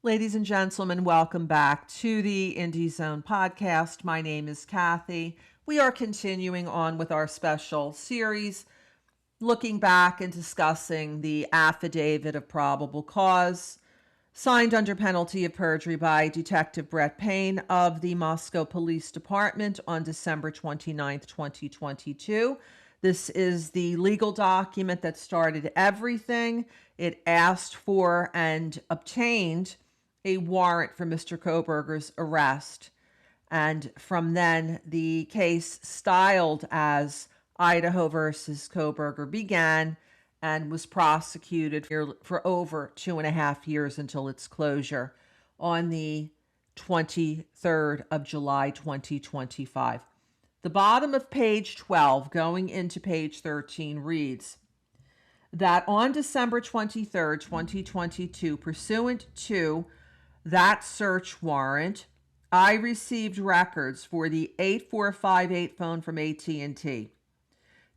Ladies and gentlemen, welcome back to the Indie Zone podcast. My name is Kathy. We are continuing on with our special series, looking back and discussing the affidavit of probable cause, signed under penalty of perjury by Detective Brett Payne of the Moscow Police Department on December 29th, 2022. This is the legal document that started everything. It asked for and obtained a warrant for Mr. Kohberger's arrest. And from then, the case styled as Idaho versus Kohberger began and was prosecuted for over 2.5 years until its closure on the 23rd of July, 2025. The bottom of page 12, going into page 13, reads that on December 23rd, 2022, pursuant to that search warrant, I received records for the 8458 phone from AT&T.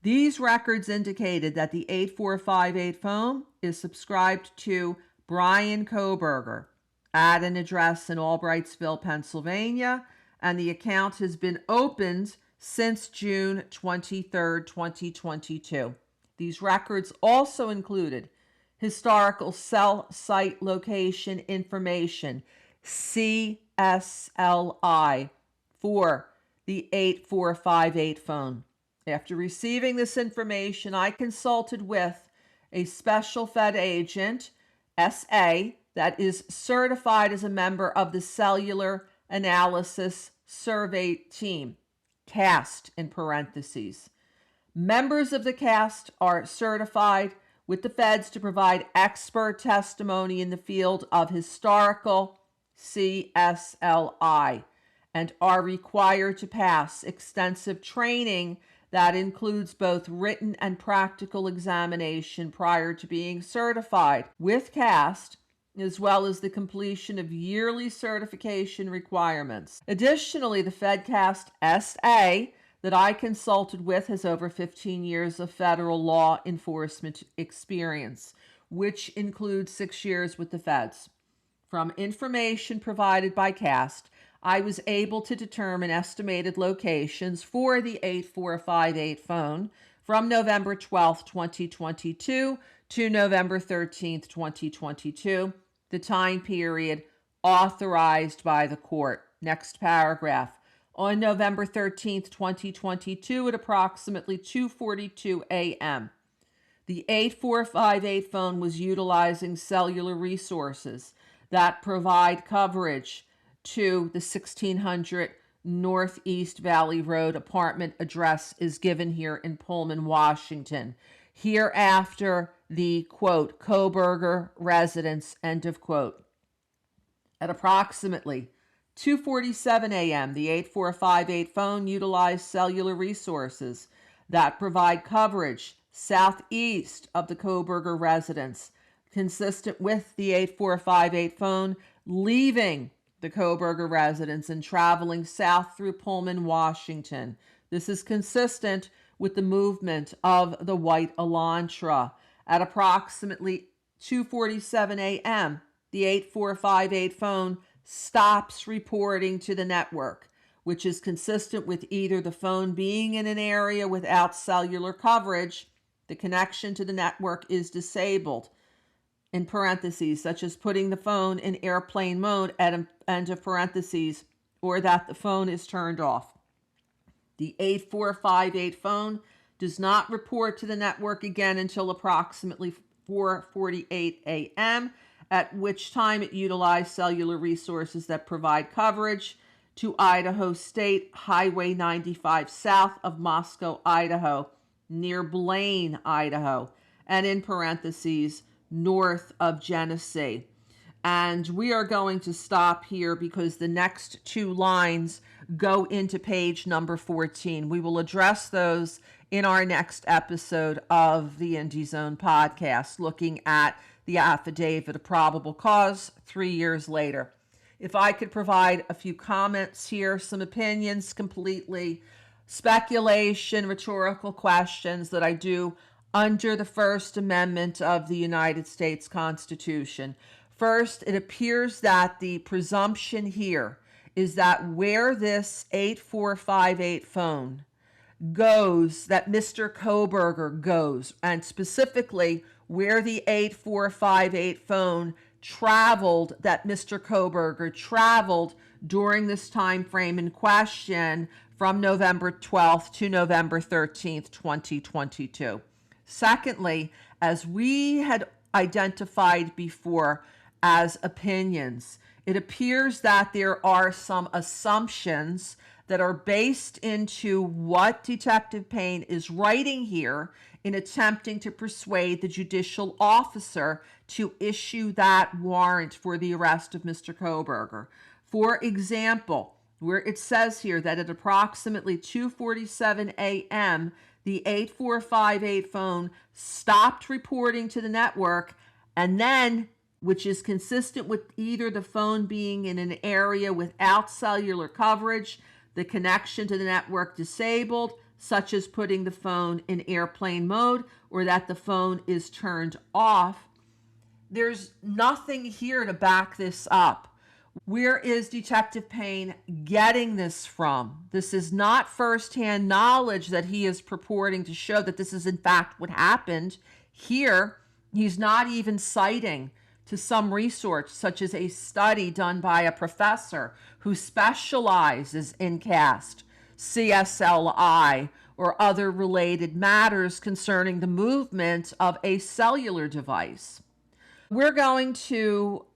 These records indicated that the 8458 phone is subscribed to Brian Kohberger at an address in Albrightsville, Pennsylvania, and the account has been opened since June 23rd, 2022. These records also included historical cell site location information, CSLI, for the 8458 phone. After receiving this information, I consulted with a special Fed agent, SA, that is certified as a member of the Cellular Analysis Survey Team, CAST in parentheses. Members of the CAST are certified with the feds to provide expert testimony in the field of historical CSLI and are required to pass extensive training that includes both written and practical examination prior to being certified with CAST, as well as the completion of yearly certification requirements. Additionally, the FedCast SA that I consulted with has over 15 years of federal law enforcement experience, which includes 6 years with the feds. From information provided by CAST, I was able to determine estimated locations for the 8458 phone from November 12, 2022 to November 13, 2022, the time period authorized by the court. Next paragraph. On November 13th, 2022 at approximately 2:42 a.m. The 8458 phone was utilizing cellular resources that provide coverage to the 1600 Northeast Valley Road apartment address is given here in Pullman, Washington. Hereafter, the, quote, Kohberger residence, end of quote. At approximately 2:47 a.m., the 8458 phone utilized cellular resources that provide coverage southeast of the Kohberger residence, consistent with the 8458 phone leaving the Kohberger residence and traveling south through Pullman, Washington. This is consistent with the movement of the white Elantra. At approximately 2:47 a.m., the 8458 phone stops reporting to the network, which is consistent with either the phone being in an area without cellular coverage, the connection to the network is disabled, in parentheses, such as putting the phone in airplane mode at end of parentheses, or that the phone is turned off. The 8458 phone does not report to the network again until approximately 4:48 a.m., at which time it utilized cellular resources that provide coverage to Idaho State Highway 95 south of Moscow, Idaho, near Blaine, Idaho, and in parentheses, north of Genesee. And we are going to stop here because the next two lines go into page number 14. We will address those in our next episode of the Indie Zone podcast, looking at the affidavit of probable cause 3 years later. If I could provide a few comments here, some opinions, completely speculation, rhetorical questions that I do under the First Amendment of the United States Constitution. First, it appears that the presumption here is that where this 8458 phone goes, that Mr. Kohberger goes, and specifically where the 8458 phone traveled, that Mr. Kohberger traveled during this time frame in question from November 12th to November 13th, 2022. Secondly, as we had identified before as opinions, it appears that there are some assumptions that are based into what Detective Payne is writing here in attempting to persuade the judicial officer to issue that warrant for the arrest of Mr. Kohberger. For example, where it says here that at approximately 2:47 a.m., the 8458 phone stopped reporting to the network, and then, which is consistent with either the phone being in an area without cellular coverage, the connection to the network disabled, such as putting the phone in airplane mode, or that the phone is turned off. There's nothing here to back this up. Where is Detective Payne getting this from? This is not firsthand knowledge that he is purporting to show that this is in fact what happened. Here, he's not even citing to some resource, such as a study done by a professor who specializes in CAST, CSLI, or other related matters concerning the movement of a cellular device. We're going to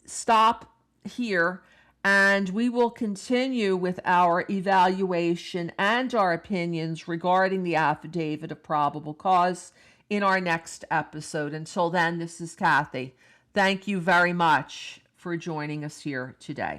stop here, and we will continue with our evaluation and our opinions regarding the affidavit of probable cause in our next episode. Until then, this is Kathy. Thank you very much for joining us here today.